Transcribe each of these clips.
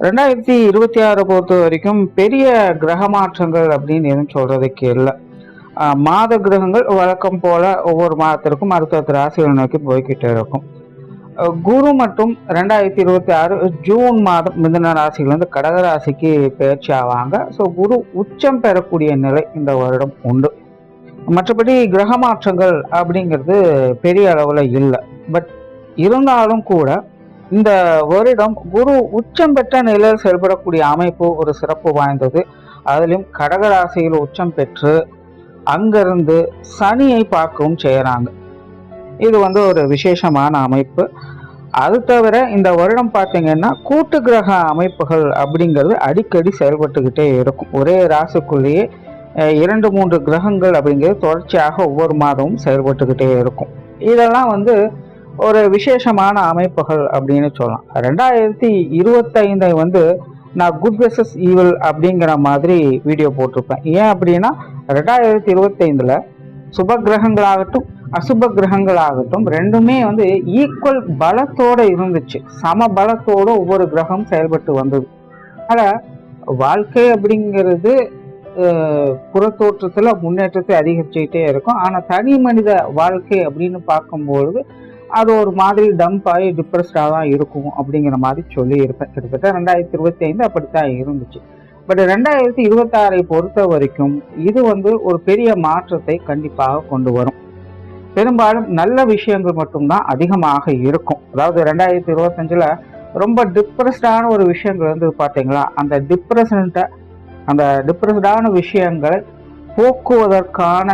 2026 பொறுத்த வரைக்கும் பெரிய கிரக மாற்றங்கள் அப்படின்னு எதுவும் சொல்றதுக்கு இல்லை. மாத கிரகங்கள் வழக்கம் போல ஒவ்வொரு மாதத்திற்கும் அடுத்தடுத்த ராசிகளை நோக்கி போய்கிட்டே இருக்கும். குரு மற்றும் 2026 ஜூன் மாதம் மிதுன ராசியிலிருந்து கடக ராசிக்கு பயிற்சி ஆவாங்க. ஸோ குரு உச்சம் பெறக்கூடிய நிலை இந்த வருடம் உண்டு. மற்றபடி கிரக மாற்றங்கள் அப்படிங்கிறது பெரிய அளவில் இல்லை. பட் இருந்தாலும் கூட இந்த வருடம் குரு உச்சம் பெற்ற நிலையில் செயல்படக்கூடிய அமைப்பு ஒரு சிறப்பு வாய்ந்தது. அதிலும் கடகராசியில் உச்சம் பெற்று அங்கிருந்து சனியை பார்க்கவும் செய்கிறாங்க. இது ஒரு விசேஷமான அமைப்பு. அது தவிர இந்த வருடம் பார்த்தீங்கன்னா கூட்டு கிரக அமைப்புகள் அப்படிங்கிறது அடிக்கடி செயல்பட்டுக்கிட்டே இருக்கும். ஒரே ராசிக்குள்ளேயே 2-3 கிரகங்கள் அப்படிங்கிறது தொடர்ச்சியாக ஒவ்வொரு மாதமும் செயல்பட்டுக்கிட்டே இருக்கும். இதெல்லாம் ஒரு விசேஷமான அமைப்புகள் அப்படின்னு சொல்லலாம். 2025 நான் குட் வெர்சஸ் ஈவில் அப்படிங்கிற மாதிரி வீடியோ போட்டிருப்பேன். ஏன் அப்படின்னா 2025 சுப கிரகங்களாகட்டும் அசுப கிரகங்களாகட்டும் ரெண்டுமே ஈக்குவல் பலத்தோடு இருந்துச்சு. சம பலத்தோடு ஒவ்வொரு கிரகம் செயல்பட்டு வந்தது. அதனால் வாழ்க்கை அப்படிங்கிறது புறத்தோற்றத்தில் முன்னேற்றத்தை அதிகரிச்சுக்கிட்டே இருக்கும். ஆனால் தனி மனித வாழ்க்கை அப்படின்னு பார்க்கும்பொழுது அது ஒரு மாதிரி டம்ப் ஆகி டிப்ரெஸ்டாக தான் இருக்கும் அப்படிங்கிற மாதிரி சொல்லி இருப்பேன். கிட்டத்தட்ட 2025 அப்படித்தான் இருந்துச்சு. பட் 2026 பொறுத்த வரைக்கும் இது ஒரு பெரிய மாற்றத்தை கண்டிப்பாக கொண்டு வரும். பெரும்பாலும் நல்ல விஷயங்கள் மட்டும்தான் அதிகமாக இருக்கும். அதாவது 2025 ரொம்ப டிப்ரெஸ்டான ஒரு விஷயங்கள் பார்த்தீங்களா, அந்த டிப்ரெஸ்டான விஷயங்களை போக்குவதற்கான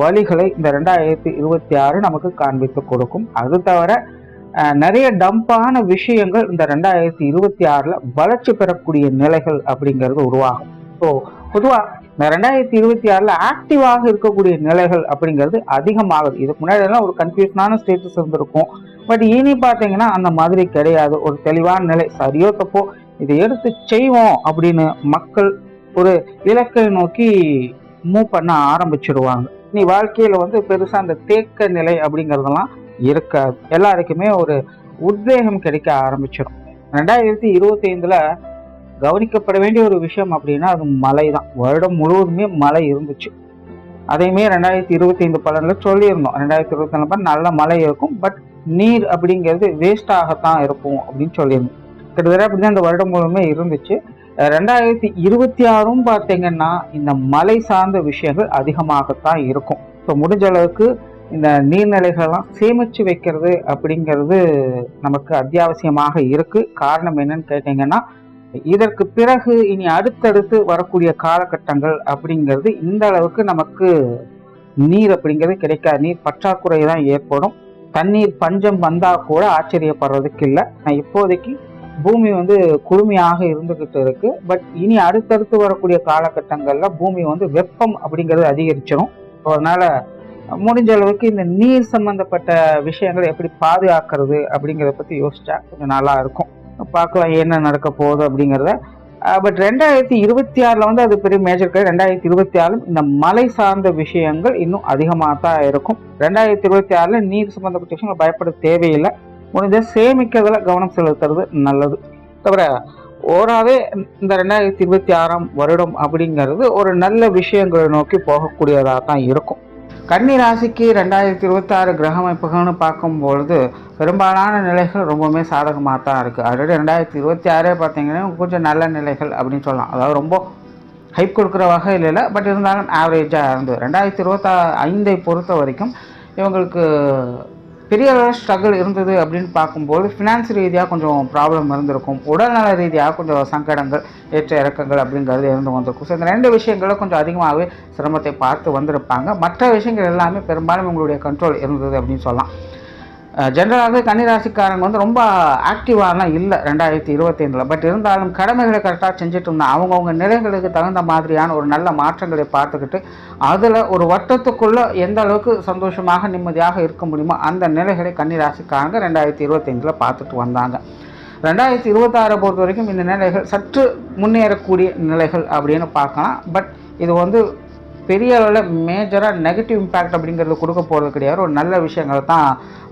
வழிகளை இந்த 2026 நமக்கு காண்பித்து கொடுக்கும். அது தவிர நிறைய டம்பான விஷயங்கள் இந்த 2026 வளர்ச்சி பெறக்கூடிய நிலைகள் அப்படிங்கிறது உருவாகும். ஸோ பொதுவாக இந்த 2026 ஆக்டிவாக இருக்கக்கூடிய நிலைகள் அப்படிங்கிறது அதிகமாகுது. இதுக்கு முன்னாடி ஒரு கன்ஃபியூஷனான ஸ்டேட்டஸ் இருந்திருக்கும். பட் இனி பார்த்தீங்கன்னா அந்த மாதிரி கிடையாது. ஒரு தெளிவான நிலை, சரியோ தப்போ இதை எடுத்து செய்வோம் அப்படின்னு மக்கள் ஒரு இலக்கை நோக்கி மூவ் பண்ண ஆரம்பிச்சிருவாங்க. நீ வாழ்க்கையில பெருசா அந்த தேக்க நிலை அப்படிங்கிறதெல்லாம் இருக்காது. எல்லாருக்குமே ஒரு உத்வேகம் கிடைக்க ஆரம்பிச்சிடும். 2025 கவனிக்கப்பட வேண்டிய ஒரு விஷயம் அப்படின்னா அது மழை தான். வருடம் முழுவதுமே மழை இருந்துச்சு. அதையுமே 2025 பலன்ல சொல்லியிருந்தோம். 2024 நல்ல மழை இருக்கும், பட் நீர் அப்படிங்கிறது வேஸ்டாகத்தான் இருக்கும் அப்படின்னு சொல்லியிருந்தோம். கிட்டத்தட்ட அப்படிதான் இந்த வருடம் முழுவதுமே இருந்துச்சு. 2026 பார்த்தீங்கன்னா இந்த மழை சார்ந்த விஷயங்கள் அதிகமாகத்தான் இருக்கும். ஸோ முடிஞ்ச அளவுக்கு இந்த நீர்நிலைகள்லாம் சேமிச்சு வைக்கிறது அப்படிங்கிறது நமக்கு அத்தியாவசியமாக இருக்கு. காரணம் என்னன்னு கேட்டீங்கன்னா, இதற்கு பிறகு இனி அடுத்தடுத்து வரக்கூடிய காலகட்டங்கள் அப்படிங்கிறது இந்த அளவுக்கு நமக்கு நீர் அப்படிங்கிறது கிடைக்காது. நீர் பற்றாக்குறை தான் ஏற்படும். தண்ணீர் பஞ்சம் வந்தா கூட ஆச்சரியப்படுறதுக்கு இல்லை. நான் இப்போதைக்கு பூமி குளுமையாக இருந்துகிட்டு இருக்கு. பட் இனி அடுத்தடுத்து வரக்கூடிய காலகட்டங்கள்ல பூமி வெப்பம் அப்படிங்கிறது அதிகரிச்சிடும். அதனால முடிஞ்ச அளவுக்கு இந்த நீர் சம்பந்தப்பட்ட விஷயங்களை எப்படி பாதுகாக்கிறது அப்படிங்கிறத பத்தி யோசிச்சா கொஞ்சம் நல்லா இருக்கும். பார்க்கலாம் என்ன நடக்க போகுது அப்படிங்கிறத. பட் 2026 அது பெரிய மேஜர் கிடையாது. 2026 இந்த மழை சார்ந்த விஷயங்கள் இன்னும் அதிகமாக தான் இருக்கும். 2026 நீர் சம்பந்தப்பட்ட விஷயங்கள் பயப்பட தேவையில்லை. முடிஞ்ச சேமிக்கிறதுல கவனம் செலுத்துறது நல்லது. தவிர ஓராவே இந்த 2026 வருடம் அப்படிங்கிறது ஒரு நல்ல விஷயங்களை நோக்கி போகக்கூடியதாக தான் இருக்கும். கன்னி ராசிக்கு 2026 கிரக அமைப்புகள்னு பார்க்கும்பொழுது பெரும்பாலான நிலைகள் ரொம்பவுமே சாதகமாக தான் இருக்குது. ஆல்ரெடி 2026 பார்த்தீங்கன்னா கொஞ்சம் நல்ல நிலைகள் அப்படின்னு சொல்லலாம். அதாவது ரொம்ப ஹைப் கொடுக்குற வகையில் இல்லை, பட் இருந்தாலும் ஆவரேஜாக இருந்தது. 2025 பொறுத்த வரைக்கும் இவங்களுக்கு பெரிய அளவு ஸ்ட்ரகிள் இருந்தது அப்படின்னு பார்க்கும்போது ஃபினான்ஸ் ரீதியாக கொஞ்சம் ப்ராப்ளம் இருந்திருக்கும். உடல்நல ரீதியாக கொஞ்சம் சங்கடங்கள், ஏற்ற இறக்கங்கள் அப்படிங்கிறது இருந்து வந்திருக்கும். ஸோ இந்த 2 விஷயங்களும் கொஞ்சம் அதிகமாகவே சிரமத்தை பார்த்து வந்திருப்பாங்க. மற்ற விஷயங்கள் எல்லாமே பெரும்பாலும் உங்களுடைய கண்ட்ரோல் இருந்தது அப்படின்னு சொல்லலாம். ஜென்ரலாகவே கன்னிராசிக்காரங்க ரொம்ப ஆக்டிவாலாம் இல்லை 2025. பட் இருந்தாலும் கடமைகளை கரெக்டாக செஞ்சுட்டு இருந்தால் அவங்கவுங்க நிலைகளுக்கு தகுந்த மாதிரியான ஒரு நல்ல மாற்றங்களை பார்த்துக்கிட்டு அதில் ஒரு வட்டத்துக்குள்ளே எந்த அளவுக்கு சந்தோஷமாக நிம்மதியாக இருக்க முடியுமோ அந்த நிலைகளை கன்னிராசிக்காரங்க 2025 பார்த்துட்டு வந்தாங்க. 2026 பொறுத்த வரைக்கும் இந்த நிலைகள் சற்று முன்னேறக்கூடிய நிலைகள் அப்படின்னு பார்க்கலாம். பட் இது பெரிய அளவில் மேஜராக நெகட்டிவ் இம்பேக்ட் அப்படிங்கிறது கொடுக்க போகிறது கிடையாது. ஒரு நல்ல விஷயங்களை தான்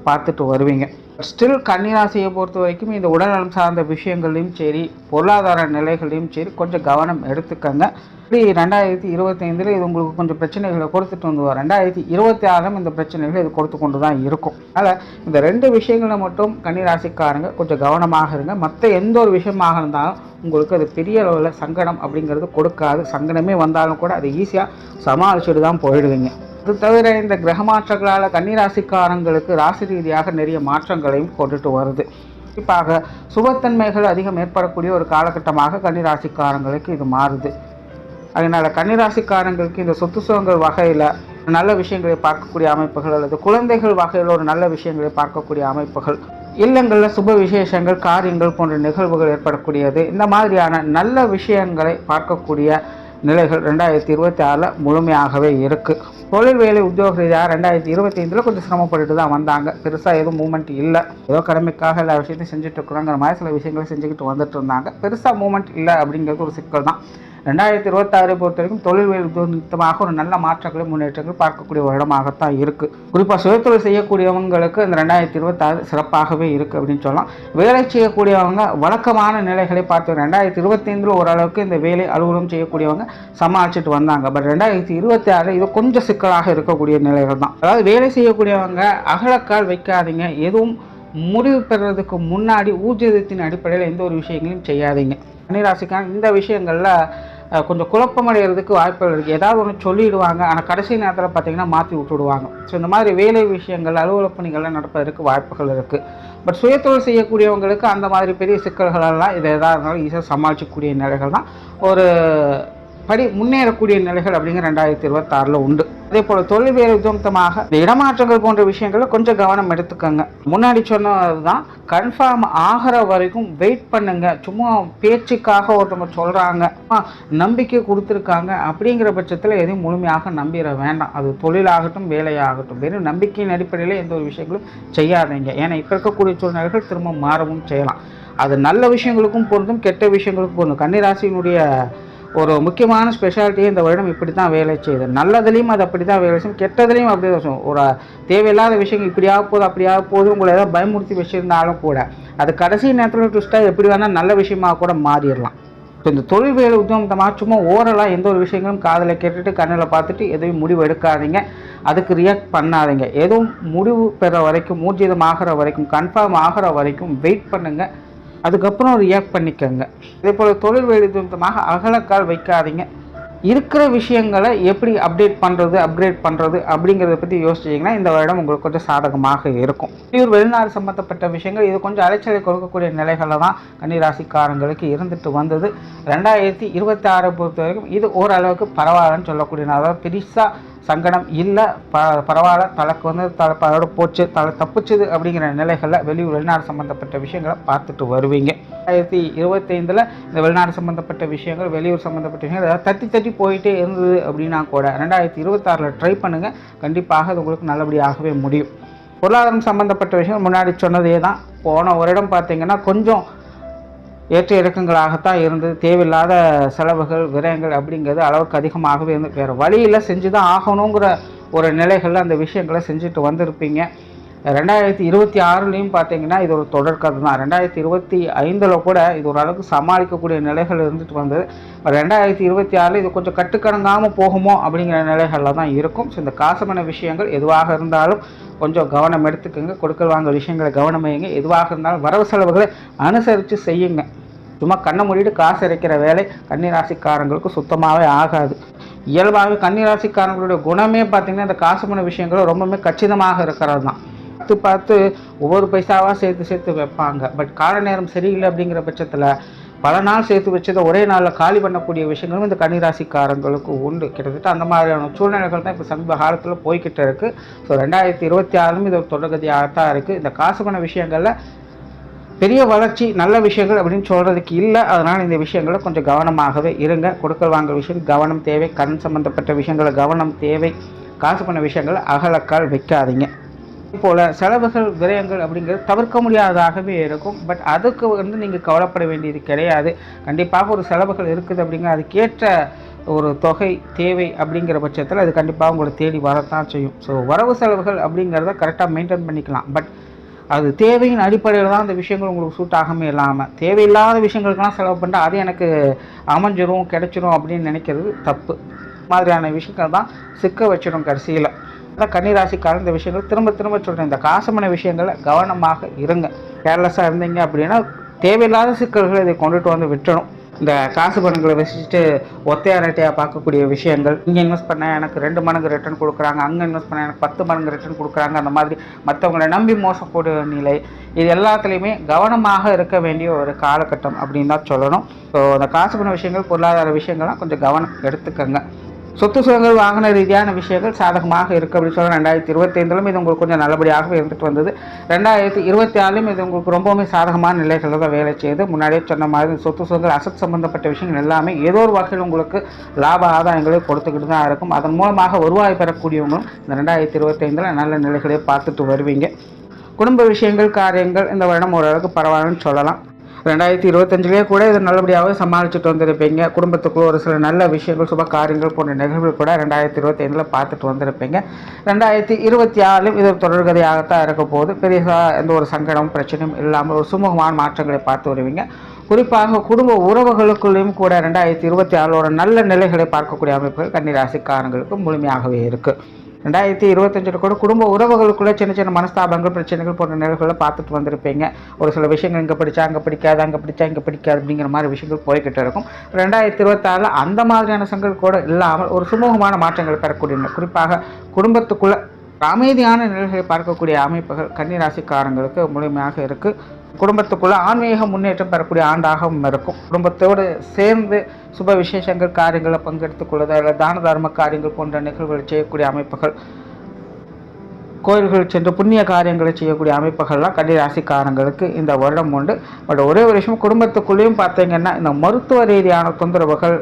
பார்த்துட்டு வருவீங்க. ஸ்டில் கன்னிராசியை பொறுத்த வரைக்கும் இந்த உடல்நலம் சார்ந்த விஷயங்களையும் சரி, பொருளாதார நிலைகளையும் சரி கொஞ்சம் கவனம் எடுத்துக்கங்க. 2025 இது உங்களுக்கு கொஞ்சம் பிரச்சனைகளை கொடுத்துட்டு வந்து 2026 இந்த பிரச்சனைகள் இது கொடுத்து கொண்டு தான் இருக்கும். அதனால் இந்த 2 விஷயங்களை மட்டும் கன்னிராசிக்காரங்க கொஞ்சம் கவனமாக இருங்க. மற்ற எந்த ஒரு விஷயமாக இருந்தாலும் உங்களுக்கு அது பெரிய அளவில் சங்கடம் அப்படிங்கிறது கொடுக்காது. சங்கடமே வந்தாலும் கூட அதை ஈஸியாக சமாளிச்சுட்டு தான் போயிடுவீங்க. அது தவிர இந்த கிரக மாற்றங்களால் கன்னிராசிக்காரங்களுக்கு ராசி ரீதியாக நிறைய மாற்றங்களையும் கொண்டுட்டு வருது. குறிப்பாக சுபத்தன்மைகள் அதிகம் ஏற்படக்கூடிய ஒரு காலகட்டமாக கன்னிராசிக்காரங்களுக்கு இது மாறுது. அதனால் கன்னிராசிக்காரங்களுக்கு இந்த சொத்து சுகங்கள் வகையில் நல்ல விஷயங்களை பார்க்கக்கூடிய அமைப்புகள், அல்லது குழந்தைகள் வகையில் ஒரு நல்ல விஷயங்களை பார்க்கக்கூடிய அமைப்புகள், இல்லங்களில் சுப விசேஷங்கள், காரியங்கள் போன்ற நிகழ்வுகள் ஏற்படக்கூடியது, இந்த மாதிரியான நல்ல விஷயங்களை பார்க்கக்கூடிய நிலைகள் 2026 முழுமையாகவே இருக்குது. தொழில் வேலை உத்தியோக ரீதியாக 2025 கொஞ்சம் சிரமப்பட்டுட்டு தான் வந்தாங்க. பெருசாக எதுவும் மூமெண்ட் இல்லை. ஏதோ கடமைக்காக எல்லா விஷயத்தையும் செஞ்சுட்டு இருக்கிறோங்கிற மாதிரி சில விஷயங்களை செஞ்சுக்கிட்டு வந்துட்டு இருந்தாங்க. பெருசாக மூமெண்ட் இல்லை அப்படிங்கிறது ஒரு சிக்கல் தான். 2026 பொறுத்த வரைக்கும் தொழில் வேலை நிமித்தமாக ஒரு நல்ல மாற்றங்களை முன்னேற்றங்கள் பார்க்கக்கூடிய ஒரு இடமாகத்தான் இருக்குது. குறிப்பாக சுயத்தொழில் செய்யக்கூடியவங்களுக்கு இந்த 2026 சிறப்பாகவே இருக்குது அப்படின்னு சொல்லலாம். வேலை செய்யக்கூடியவங்க வழக்கமான நிலைகளை பார்த்து 2025 ஓரளவுக்கு இந்த வேலை அலுவலகம் செய்யக்கூடியவங்க சமாளிச்சுட்டு வந்தாங்க. பட் 2026 இது கொஞ்சம் சிக்கலாக இருக்கக்கூடிய நிலைகள் தான். அதாவது வேலை செய்யக்கூடியவங்க அகலக்கால் வைக்காதீங்க. எதுவும் முடிவு பெறுறதுக்கு முன்னாடி ஊர்ஜிதத்தின் அடிப்படையில் எந்த ஒரு விஷயங்களையும் செய்யாதீங்க. கன்னிராசிக்கான இந்த விஷயங்களில் கொஞ்சம் குழப்பமடைகிறதுக்கு வாய்ப்புகள் இருக்குது. ஏதாவது ஒன்று சொல்லிவிடுவாங்க, ஆனால் கடைசி நேரத்தில் பார்த்திங்கன்னா மாற்றி விட்டுடுவாங்க. ஸோ இந்த மாதிரி வேலை விஷயங்கள், அலுவலக பணிகள்லாம் நடப்பதற்கு வாய்ப்புகள் இருக்குது. பட் சுயத்தொழில் செய்யக்கூடியவங்களுக்கு அந்த மாதிரி பெரிய சிக்கல்களெல்லாம் இதை எதாக இருந்தாலும் ஈஸியாக சமாளிக்கக்கூடிய நிலைகள் தான் ஒரு படி முன்னேறக்கூடிய நிலைகள் அப்படிங்கிற 2026 உண்டு. அதே போல் தொழில் வேலை உத்தமமாக இந்த இடமாற்றங்கள் போன்ற விஷயங்களை கொஞ்சம் கவனம் எடுத்துக்கோங்க. முன்னாடி சொன்னது தான், கன்ஃபார்ம் ஆகிற வரைக்கும் வெயிட் பண்ணுங்க. சும்மா பேச்சுக்காக ஒருத்தவங்க சொல்கிறாங்க, நம்பிக்கை கொடுத்துருக்காங்க அப்படிங்கிற பட்சத்தில் எதையும் முழுமையாக நம்பிட வேண்டாம். அது தொழிலாகட்டும் வேலையாகட்டும், வெறும் நம்பிக்கையின் அடிப்படையில் எந்த ஒரு விஷயங்களும் செய்யாதீங்க. ஏன்னா இப்போ இருக்கக்கூடிய சூழ்நிலைகள் திரும்ப மாறவும் செய்யலாம். அது நல்ல விஷயங்களுக்கும் பொருந்தும், கெட்ட விஷயங்களுக்கும் பொருந்தும். கன்னிராசியினுடைய ஒரு முக்கியமான ஸ்பெஷாலிட்டியே இந்த வருடம் இப்படி தான் வேலை செய்யுது. நல்லதுலேயும் அது அப்படி தான் வேலை செய்யும், கெட்டதுலேயும் அப்படி தான் செய்யும். ஒரு தேவையில்லாத விஷயங்கள் இப்படியாக போகுது அப்படியாக போகுது உங்களை ஏதாவது பயமுறுத்தி வச்சுருந்தாலும் கூட அது கடைசி நேரத்தில் ட்விஸ்ட்டாக எப்படி வேணால் நல்ல விஷயமாக கூட மாறிடலாம். இப்போ இந்த தொழில் வேலை உத்தியோகமாக சும்மா ஓரலாக எந்த ஒரு விஷயங்களும் காதில் கேட்டுட்டு கண்ணில் பார்த்துட்டு எதுவும் முடிவு எடுக்காதீங்க. அதுக்கு ரியாக்ட் பண்ணாதீங்க. எதுவும் முடிவு பெற வரைக்கும், ஊர்ஜிதம் ஆகிற வரைக்கும், கன்ஃபார்ம் ஆகிற வரைக்கும் வெயிட் பண்ணுங்கள். அதுக்கப்புறம் ரியாக்ட் பண்ணிக்கோங்க. இதே போல் தொழில் வேலை நிமித்தமாக அகலக்கால் வைக்காதீங்க. இருக்கிற விஷயங்களை எப்படி அப்டேட் பண்ணுறது, அப்கிரேட் பண்ணுறது அப்படிங்கிறத பற்றி யோசிச்சிங்கன்னா இந்த வருடம் உங்களுக்கு கொஞ்சம் சாதகமாக இருக்கும். வெளிநாடு சம்மந்தப்பட்ட விஷயங்கள் இது கொஞ்சம் அலைச்சலை கொடுக்கக்கூடிய நிலைகளில் தான் கன்னிராசிக்காரங்களுக்கு இருந்துட்டு வந்தது. 2026 பொறுத்த வரைக்கும் இது ஓரளவுக்கு பரவாயில்லன்னு சொல்லக்கூடிய, அதாவது பெருசாக சங்கடம் இல்லை, பரவாயில்ல, தலைக்கு வந்து அதோட போச்சு, தலை தப்பிச்சுது அப்படிங்கிற நிலைகளில் வெளிநாடு சம்மந்தப்பட்ட விஷயங்களை பார்த்துட்டு வருவீங்க. 2025 இந்த வெளிநாடு சம்மந்தப்பட்ட விஷயங்கள், வெளியூர் சம்மந்தப்பட்ட விஷயங்கள் ஏதாவது தட்டி போயிட்டே இருந்தது அப்படின்னா கூட 2026 ட்ரை பண்ணுங்கள். கண்டிப்பாக அது உங்களுக்கு நல்லபடியாகவே முடியும். பொருளாதாரம் சம்மந்தப்பட்ட விஷயங்கள் முன்னாடி சொன்னதே தான். போன ஒரு இடம் பார்த்திங்கன்னா கொஞ்சம் ஏற்ற இறக்கங்களாகத்தான் இருந்தது. தேவையில்லாத செலவுகள், விரயங்கள் அப்படிங்கிறது அளவுக்கு அதிகமாகவே இருந்து வேறு வழியில் செஞ்சு தான் ஆகணுங்கிற ஒரு நிலைகளில் அந்த விஷயங்களை செஞ்சுட்டு வந்திருப்பீங்க. 2026 பார்த்திங்கன்னா இது ஒரு தொடர்கதை தான். 2025 கூட இது ஓரளவுக்கு சமாளிக்கக்கூடிய நிலைகள் இருந்துட்டு வந்தது. 2026 இது கொஞ்சம் கட்டுக்கடங்காமல் போகுமோ அப்படிங்கிற நிலைகளில் தான் இருக்கும். ஸோ இந்த காசுமான விஷயங்கள் எதுவாக இருந்தாலும் கொஞ்சம் கவனம் எடுத்துக்கோங்க. கொடுக்கல் வாங்க விஷயங்களை கவனம் வைங்க. எதுவாக இருந்தாலும் வரவு செலவுகளை அனுசரித்து செய்யுங்க. சும்மா கண்ணை மூடிட்டு காசு இறைக்கிற வேலை கன்னிராசிக்காரங்களுக்கு சுத்தமாகவே ஆகாது. இயல்பாகவே கன்னிராசிக்காரங்களுடைய குணமே பார்த்திங்கன்னா இந்த காசுமான விஷயங்களும் ரொம்பவுமே கச்சிதமாக இருக்கிறது தான். பார்த்து ஒவ்வொரு பைசாவாக சேர்த்து வைப்பாங்க. பட் கால நேரம் சரியில்லை அப்படிங்கிற பட்சத்தில் பல நாள் சேர்த்து வச்சதை ஒரே நாளில் காலி பண்ணக்கூடிய விஷயங்களும் இந்த கன்னிராசிக்காரங்களுக்கு உண்டு. கிட்டத்தட்ட அந்த மாதிரியான சூழ்நிலைகள் தான் இப்போ சமீப காலத்தில் போய்கிட்டு இருக்குது. ஸோ 2026 இது ஒரு தொடர்கதியாகத்தான் இருக்குது. இந்த காசுமான விஷயங்களில் பெரிய வளர்ச்சி, நல்ல விஷயங்கள் அப்படின்னு சொல்கிறதுக்கு இல்லை. அதனால் இந்த விஷயங்களை கொஞ்சம் கவனமாகவே இருங்க. கொடுக்கல் வாங்க விஷயம் கவனம் தேவை. கடன் சம்மந்தப்பட்ட விஷயங்களை கவனம் தேவை. காசு பண்ண விஷயங்களை அகலக்கால் வைக்காதீங்க. போல் செலவுகள், விரயங்கள் அப்படிங்கிறது தவிர்க்க முடியாததாகவே இருக்கும். பட் அதுக்கு நீங்கள் கவலைப்பட வேண்டியது கிடையாது. கண்டிப்பாக ஒரு செலவுகள் இருக்குது அப்படிங்கிற அதுக்கேற்ற ஒரு தொகை தேவை அப்படிங்கிற பட்சத்தில் அது கண்டிப்பாக உங்களை தேடி வரத்தான் செய்யும். ஸோ வரவு செலவுகள் அப்படிங்கிறத கரெக்டாக மெயின்டைன் பண்ணிக்கலாம். பட் அது தேவையின் அடிப்படையில் தான் அந்த விஷயங்கள் உங்களுக்கு சூட் ஆகாமல் இல்லாமல் தேவையில்லாத விஷயங்களுக்கெல்லாம் செலவு பண்ணிட்டு அது எனக்கு அமைஞ்சிரும் கிடைச்சிரும் அப்படின்னு நினைக்கிறது தப்பு. மாதிரியான விஷயங்கள் தான் சிக்க வச்சிடும் கடைசியில். அதான் கன்னிராசிக்காரர் இந்த விஷயங்கள் திரும்ப திரும்ப சொல்கிறேன், இந்த காசுமண விஷயங்களை கவனமாக இருங்க. கேர்லெஸ்ஸாக இருந்தீங்க அப்படின்னா தேவையில்லாத சிக்கல்களை இதை கொண்டுட்டு வந்து விட்டுணும். இந்த காசு பணங்களை வச்சுட்டு ஒத்தையாரட்டையாக பார்க்கக்கூடிய விஷயங்கள், இங்கே இன்வெஸ்ட் பண்ணால் எனக்கு 2 மடங்கு ரிட்டர்ன் கொடுக்குறாங்க, அங்கே இன்வெஸ்ட் பண்ணால் எனக்கு 10 மடங்கு ரிட்டர்ன் கொடுக்குறாங்க, அந்த மாதிரி மற்றவங்களை நம்பி மோசக்கூடிய நிலை, இது எல்லாத்துலேயுமே கவனமாக இருக்க வேண்டிய ஒரு காலகட்டம் அப்படின்னு தான் சொல்லணும். ஸோ அந்த காசு பண விஷயங்கள், பொருளாதார விஷயங்கள்லாம் கொஞ்சம் கவனம் எடுத்துக்கங்க. சொத்து சுகங்கள், வாகன ரீதியான விஷயங்கள் சாதகமாக இருக்குது அப்படின்னு சொல்ல 2025 இது உங்களுக்கு கொஞ்சம் நல்லபடியாகவே இருந்துட்டு வந்தது. 2024 இது உங்களுக்கு ரொம்பவுமே சாதகமான நிலைகளில் தான் வேலை செய்யுது. முன்னாடியே சொன்ன மாதிரி சொத்து சுகங்கள், அசட் சம்பந்தப்பட்ட விஷயங்கள் எல்லாமே ஏதோ ஒரு வகையில் உங்களுக்கு லாப ஆதாயங்களை கொடுத்துக்கிட்டு தான் இருக்கும். அதன் மூலமாக வருவாய் பெறக்கூடியவங்களும் இந்த 2025 நல்ல நிலைகளை பார்த்துட்டு வருவீங்க. குடும்ப விஷயங்கள், காரியங்கள் இந்த வருடம் ஓரளவுக்கு பரவாயில்லன்னு சொல்லலாம். 2025 கூட இதை நல்லபடியாகவே சமாளிச்சுட்டு வந்திருப்பீங்க. குடும்பத்துக்குள்ள ஒரு சில நல்ல விஷயங்கள், சுப காரியங்கள் போன்ற நிகழ்வுகள் கூட 2025 பார்த்துட்டு வந்திருப்பீங்க. 2024 இது தொடர்கதையாகத்தான் இருக்க போது. பெரியதாக எந்த ஒரு சங்கடமும் பிரச்சனையும் இல்லாமல் ஒரு சுமூகமான மாற்றங்களை பார்த்து வருவீங்க. குறிப்பாக குடும்ப உறவுகளுக்குள்ளேயும் கூட 2026 நல்ல நிலைகளை பார்க்கக்கூடிய அமைப்புகள் கன்னிராசிக்காரங்களுக்கு முழுமையாகவே இருக்குது. 2025 கூட குடும்ப உறவுகளுக்குள்ளே சின்ன சின்ன மனஸ்தாபங்கள், பிரச்சனைகள் போன்ற நிலைகளை பார்த்துட்டு வந்திருப்பீங்க. ஒரு சில விஷயங்கள் இங்கே பிடிச்சா அங்கே பிடிக்காது, அங்கே பிடிச்சா இங்கே பிடிக்காது அப்படிங்கிற மாதிரி விஷயங்கள் போய்கிட்டு இருக்கும். 2026 அந்த மாதிரியான சங்கங்கள் கூட இல்லாமல் ஒரு சுமூகமான மாற்றங்களை பெறக்கூடிய, குறிப்பாக குடும்பத்துக்குள்ள அமைதியான நிலைகளை பார்க்கக்கூடிய அமைப்புகள் கன்னிராசிக்காரங்களுக்கு முழுமையாக இருக்குது. குடும்பத்துக்குள்ள ஆன்மீக முன்னேற்றம் பெறக்கூடிய ஆண்டாகவும் இருக்கும். குடும்பத்தோடு சேர்ந்து சுப விசேஷங்கள், காரியங்களை பங்கெடுத்துக் கொள்வது, அல்லது தான தர்ம காரியங்கள் போன்ற நிகழ்வுகளை செய்யக்கூடிய அமைப்புகள், கோயில்கள் சென்று புண்ணிய காரியங்களை செய்யக்கூடிய அமைப்புகள்லாம் கன்னிராசிக்காரங்களுக்கு இந்த வருடம் உண்டு. பட் ஒரே ஒரு விஷயம், குடும்பத்துக்குள்ளேயும் பார்த்தீங்கன்னா இந்த மருத்துவ ரீதியான தொந்தரவுகள்,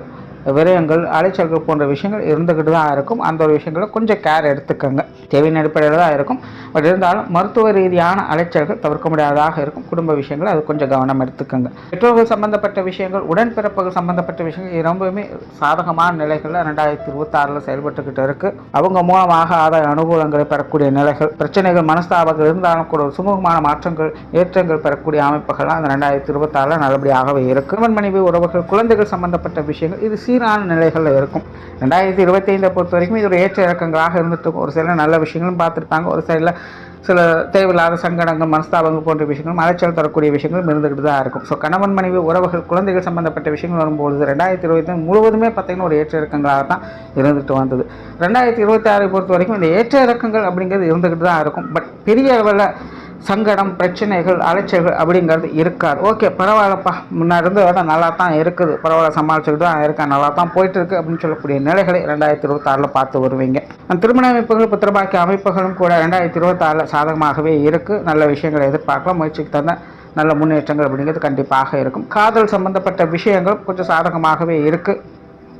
விரயங்கள், அலைச்சல்கள் போன்ற விஷயங்கள் இருந்துக்கிட்டு தான் இருக்கும். அந்த ஒரு விஷயங்களை கொஞ்சம் கேர் எடுத்துக்கோங்க. தேவையின் அடிப்படையில் தான் இருக்கும். பட் இருந்தாலும் மருத்துவ ரீதியான அலைச்சல்கள் தவிர்க்க முடியாததாக இருக்கும். குடும்ப விஷயங்கள் அது கொஞ்சம் கவனம் எடுத்துக்கோங்க. பெற்றோர்கள் சம்பந்தப்பட்ட விஷயங்கள், உடன்பிறப்புகள் சம்பந்தப்பட்ட விஷயங்கள் ரொம்பவுமே சாதகமான நிலைகளில் 2026 செயல்பட்டுக்கிட்டு இருக்குது. அவங்க மூலமாக ஆதாய அனுகூலங்களை பெறக்கூடிய நிலைகள், பிரச்சனைகள், மனஸ்தாபங்கள் இருந்தாலும் கூட ஒரு சுமூகமான மாற்றங்கள், ஏற்றங்கள் பெறக்கூடிய அமைப்புகள்லாம் அந்த 2026 நல்லபடியாகவே இருக்குது. கணவன் மனைவி உறவுகள், குழந்தைகள் சம்பந்தப்பட்ட விஷயங்கள் இது சீரான நிலைகளில் இருக்கும். 2025 பொறுத்த வரைக்கும் இது ஒரு ஏற்ற இறக்கங்களாக இருந்துட்டு இருக்கும். ஒரு சில நல்ல விஷயங்களும் பார்த்துருப்பாங்க, ஒரு சைடில் சில தேவையில்லாத சங்கடங்கள், மனஸ்தாபங்கள் போன்ற விஷயங்கள், அலைச்சல் தரக்கூடிய விஷயங்களும் இருந்துகிட்டு தான் இருக்கும். ஸோ கணவன் மனைவி உறவுகள், குழந்தைகள் சம்பந்தப்பட்ட விஷயங்கள் வரும்பொழுது 2025 முழுவதுமே பார்த்திங்கன்னா ஒரு ஏற்ற இறக்கங்களாக தான் இருந்துகிட்டு வந்தது. 2026 பொறுத்த வரைக்கும் இந்த ஏற்ற இறக்கங்கள் அப்படிங்கிறது இருந்துகிட்டு தான் இருக்கும். பட் பெரிய அளவில் சங்கடம், பிரச்சனைகள், அலைச்சல்கள் அப்படிங்கிறது இருக்காது. ஓகே, பரவாயில்லப்பா, முன்னாடி இருந்து விட நல்லா தான் இருக்குது, பரவாயில்ல, சமாளிச்சுக்கிட்டு தான் இருக்கேன், நல்லா தான் போயிட்டுருக்கு அப்படின்னு சொல்லக்கூடிய நிலைகளை 2026 பார்த்து வருவீங்க. திருமண அமைப்புகள், புத்திரபாக்கிய அமைப்புகளும் கூட 2026 சாதகமாகவே இருக்குது. நல்ல விஷயங்களை எதிர்பார்க்கலாம். முயற்சிக்கு தந்த நல்ல முன்னேற்றங்கள் அப்படிங்கிறது கண்டிப்பாக இருக்கும். காதல் சம்பந்தப்பட்ட விஷயங்கள் கொஞ்சம் சாதகமாகவே இருக்குது.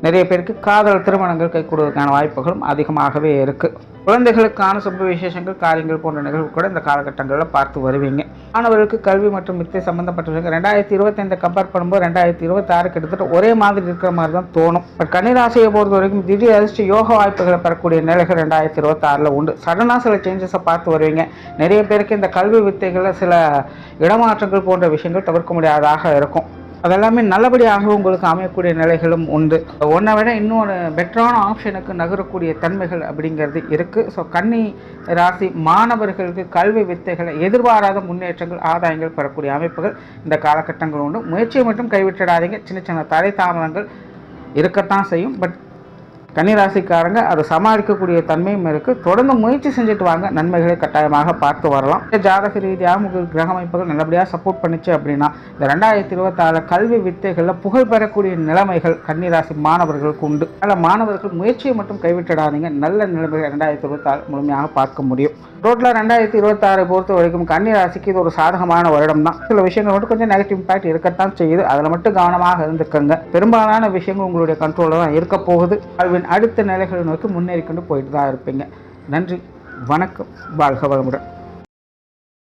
நிறைய பேருக்கு காதல் திருமணங்கள் கைகூடுவதற்கான வாய்ப்புகளும் அதிகமாகவே இருக்குது. குழந்தைகளுக்கான சுப விசேஷங்கள், காரியங்கள் போன்ற நிகழ்வு கூட இந்த காலகட்டங்களில் பார்த்து வருவீங்க. மாணவர்களுக்கு கல்வி மற்றும் வித்தை சம்பந்தப்பட்ட விஷயங்கள் 2025 கம்பேர் பண்ணும்போது 2026 கிட்டத்தட்ட ஒரே மாதிரி இருக்கிற மாதிரி தான் தோணும். பட் கன்னிராசியை பொறுத்த வரைக்கும் திடீர் அதிர்ஷ்ட யோக வாய்ப்புகளை பெறக்கூடிய நிலைகள் 2026 உண்டு. சடனாக சில சேஞ்சஸை பார்த்து வருவீங்க. நிறைய பேருக்கு இந்த கல்வி வித்தைகளில் சில இடமாற்றங்கள் போன்ற விஷயங்கள் தவிர்க்க முடியாததாக இருக்கும். அதெல்லாமே நல்லபடியாக உங்களுக்கு அமையக்கூடிய நிலைகளும் உண்டு. ஒன்றை விட இன்னொரு பெட்டரான ஆப்ஷனுக்கு நகரக்கூடிய தன்மைகள் அப்படிங்கிறது இருக்குது. ஸோ கன்னி ராசி மாணவர்களுக்கு கல்வி வித்தைகளை எதிர்பாராத முன்னேற்றங்கள், ஆதாயங்கள் பெறக்கூடிய அமைப்புகள் இந்த காலகட்டங்கள் உண்டு. முயற்சியை மட்டும் கைவிட்டுடாதீங்க. சின்ன சின்ன தடை தாமதங்கள் இருக்கத்தான் செய்யும். பட் கன்னிராசிக்காரங்க அதை சமாளிக்கக்கூடிய தன்மையும் இருக்குது. தொடர்ந்து முயற்சி செஞ்சுட்டு வாங்க, நன்மைகளை கட்டாயமாக பார்த்து வரலாம். ஜாதக ரீதியாக உங்களுக்கு கிரக அமைப்புகள் நல்லபடியாக சப்போர்ட் பண்ணிச்சு அப்படின்னா இந்த 2026 கல்வி வித்தைகளில் புகழ் பெறக்கூடிய நிலைமைகள் கன்னிராசி மாணவர்களுக்கு உண்டு. அதில் மாணவர்கள் முயற்சியை மட்டும் கைவிட்டுடாதீங்க. நல்ல நிலைமைகள் 2026 முழுமையாக பார்க்க முடியும். டோட்டலாக 2026 பொறுத்த வரைக்கும் கன்னிராசிக்கு இது ஒரு சாதகமான வருடம் தான். சில விஷயங்கள் மட்டும் கொஞ்சம் நெகட்டிவ் இம்பாக்ட் இருக்கத்தான் செய்யுது. அதில் மட்டும் கவனமாக இருந்துக்கங்க. பெரும்பாலான விஷயங்கள் உங்களுடைய கண்ட்ரோலில் தான் இருக்க போகுது. அடுத்த நிலைகளை நோக்கி முன்னேறி கொண்டு போயிட்டு தான் இருப்பீங்க. நன்றி, வணக்கம், வாழ்க வளமுடன்.